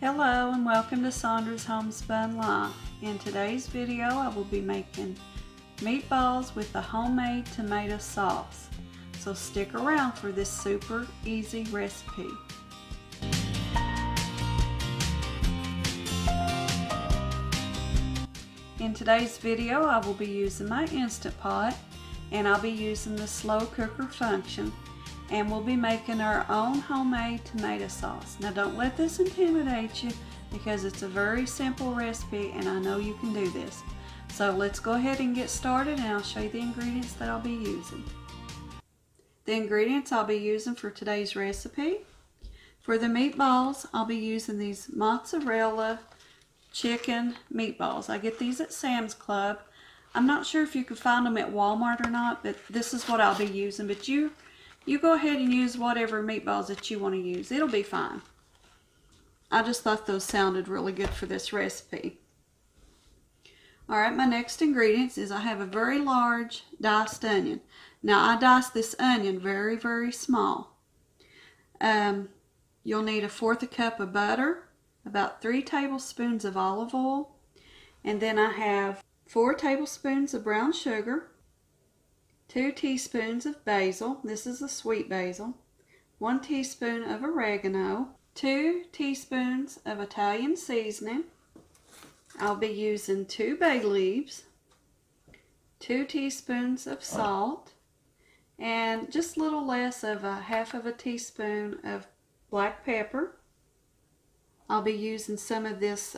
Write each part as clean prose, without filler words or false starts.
Hello and welcome to Sandra's Homespun Life. In today's video I will be making meatballs with the homemade tomato sauce. So stick around for this super easy recipe. In today's video I will be using my Instant Pot and I'll be using the slow cooker function. And we'll be making our own homemade tomato sauce. Now don't let this intimidate you because it's a very simple recipe and I know you can do this. So let's go ahead and get started and I'll show you the ingredients that I'll be using. The ingredients I'll be using for today's recipe. For the meatballs, I'll be using these mozzarella chicken meatballs. I get these at Sam's Club. I'm not sure if you can find them at Walmart or not, but this is what I'll be using. But you go ahead and use whatever meatballs that you want to use. It'll be fine. I just thought those sounded really good for this recipe. Alright, my next ingredients is I have a very large diced onion. Now I diced this onion very, very small. You'll need 1/4 cup of butter, about 3 tablespoons of olive oil, and then I have 4 tablespoons of brown sugar, 2 teaspoons of basil, this is a sweet basil, 1 teaspoon of oregano, 2 teaspoons of Italian seasoning. I'll be using 2 bay leaves, 2 teaspoons of salt, and just a little less of 1/2 teaspoon of black pepper. I'll be using some of this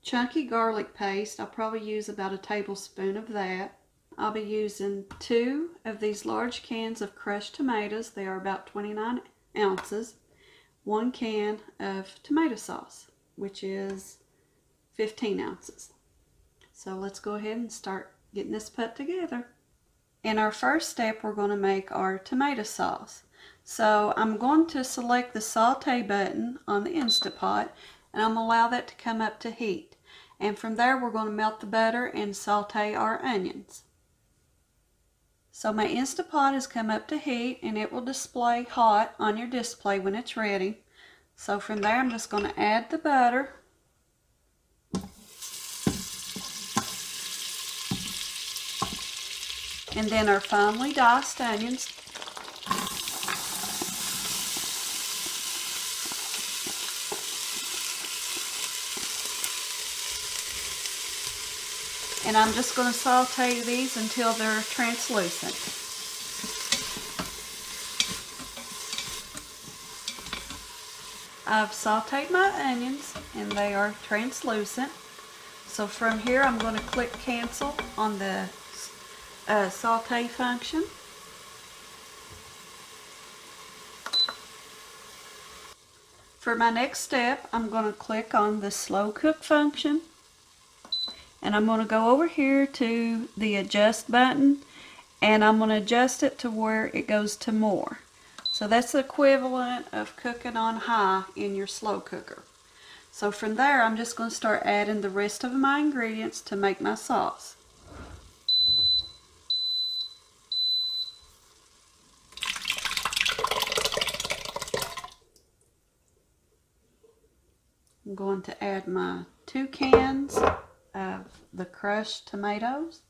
chunky garlic paste. I'll probably use about 1 tablespoon of that. I'll be using 2 of these large cans of crushed tomatoes. They are about 29 ounces. 1 can of tomato sauce, which is 15 ounces. So let's go ahead and start getting this put together. In our first step, we're going to make our tomato sauce. So I'm going to select the Saute button on the Instant Pot, and I'm going to allow that to come up to heat. And from there, we're going to melt the butter and saute our onions. So my Instant Pot has come up to heat and it will display hot on your display when it's ready. So from there I'm just going to add the butter. And then our finely diced onions. And I'm just going to saute these until they're translucent. I've sauteed my onions and they are translucent. So from here I'm going to click cancel on the saute function. For my next step, I'm going to click on the slow cook function. And I'm going to go over here to the adjust button and I'm going to adjust it to where it goes to more. So that's the equivalent of cooking on high in your slow cooker. So from there I'm just going to start adding the rest of my ingredients to make my sauce. I'm going to add my 2 cans of the crushed tomatoes.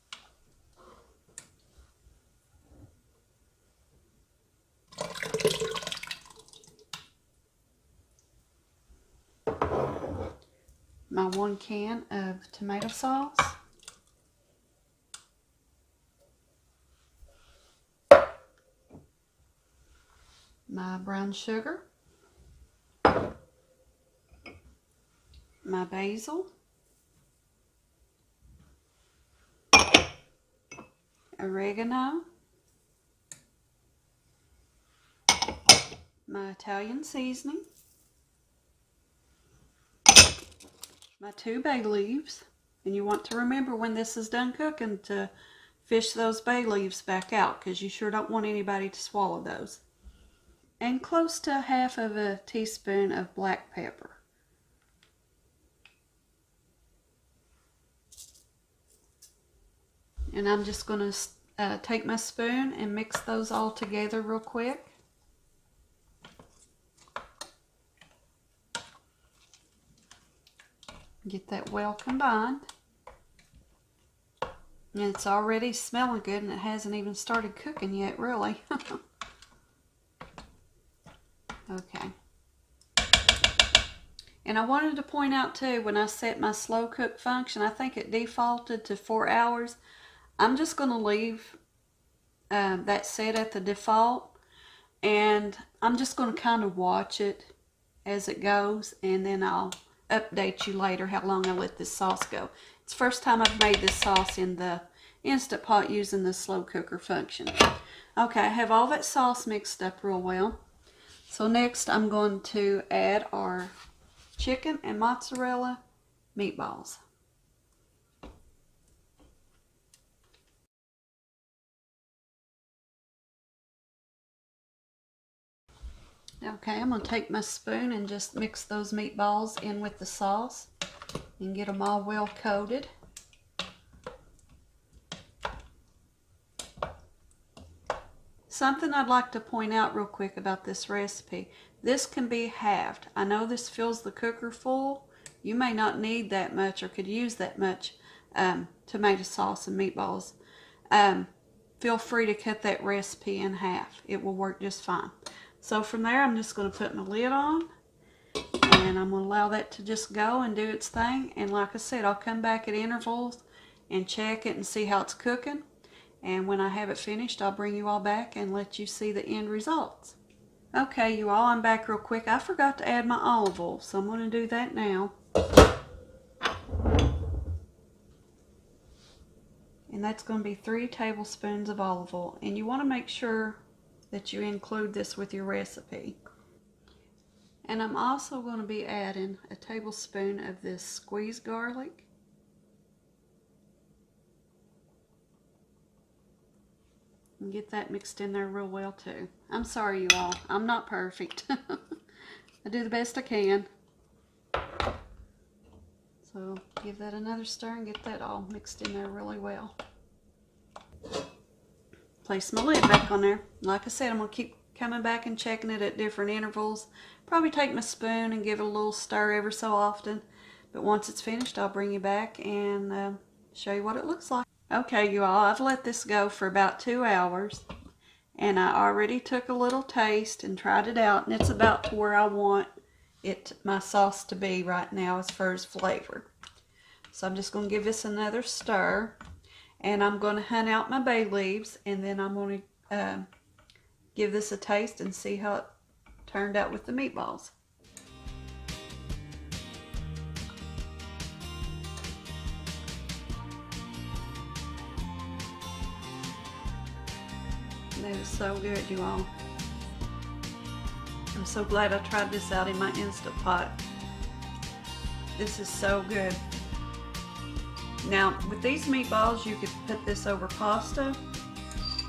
My 1 can of tomato sauce. My brown sugar. My basil. Oregano, my Italian seasoning, my 2 bay leaves, and you want to remember when this is done cooking to fish those bay leaves back out because you sure don't want anybody to swallow those, and close to 1/2 teaspoon of black pepper. And I'm just going to take my spoon and mix those all together real quick. Get that well combined. And it's already smelling good, and it hasn't even started cooking yet, really. Okay. And I wanted to point out too, when I set my slow cook function, I think it defaulted to 4 hours. I'm just going to leave that set at the default, and I'm just going to kind of watch it as it goes, and then I'll update you later how long I let this sauce go. It's the first time I've made this sauce in the Instant Pot using the slow cooker function. Okay, I have all that sauce mixed up real well. So next I'm going to add our chicken and mozzarella meatballs. Okay, I'm going to take my spoon and just mix those meatballs in with the sauce and get them all well coated. Something I'd like to point out real quick about this recipe. This can be halved. I know this fills the cooker full. You may not need that much or could use that much tomato sauce and meatballs. Feel free to cut that recipe in half. It will work just fine. So from there, I'm just going to put my lid on, and I'm going to allow that to just go and do its thing. And like I said, I'll come back at intervals and check it and see how it's cooking. And when I have it finished, I'll bring you all back and let you see the end results. Okay, you all, I'm back real quick. I forgot to add my olive oil, so I'm going to do that now. And that's going to be 3 tablespoons of olive oil. And you want to make sure that you include this with your recipe. And I'm also going to be adding a tablespoon of this squeezed garlic. And get that mixed in there real well too. I'm sorry, you all. I'm not perfect. I do the best I can. So give that another stir and get that all mixed in there really well. Place my lid back on there. Like I said, I'm going to keep coming back and checking it at different intervals. Probably take my spoon and give it a little stir every so often. But once it's finished, I'll bring you back and show you what it looks like. Okay, you all, I've let this go for about 2 hours. And I already took a little taste and tried it out. And it's about to where I want my sauce to be right now as far as flavor. So I'm just going to give this another stir. And I'm going to hunt out my bay leaves. And then I'm going to give this a taste and see how it turned out with the meatballs. That is so good, you all. I'm so glad I tried this out in my Instant Pot. This is so good. Now, with these meatballs, you could put this over pasta.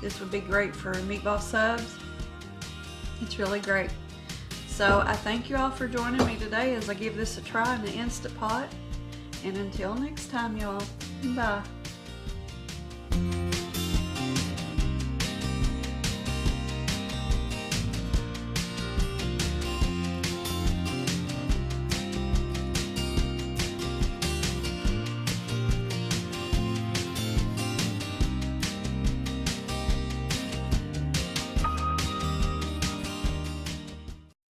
This would be great for meatball subs. It's really great. So I thank you all for joining me today as I give this a try in the Instant Pot. And until next time, y'all, bye.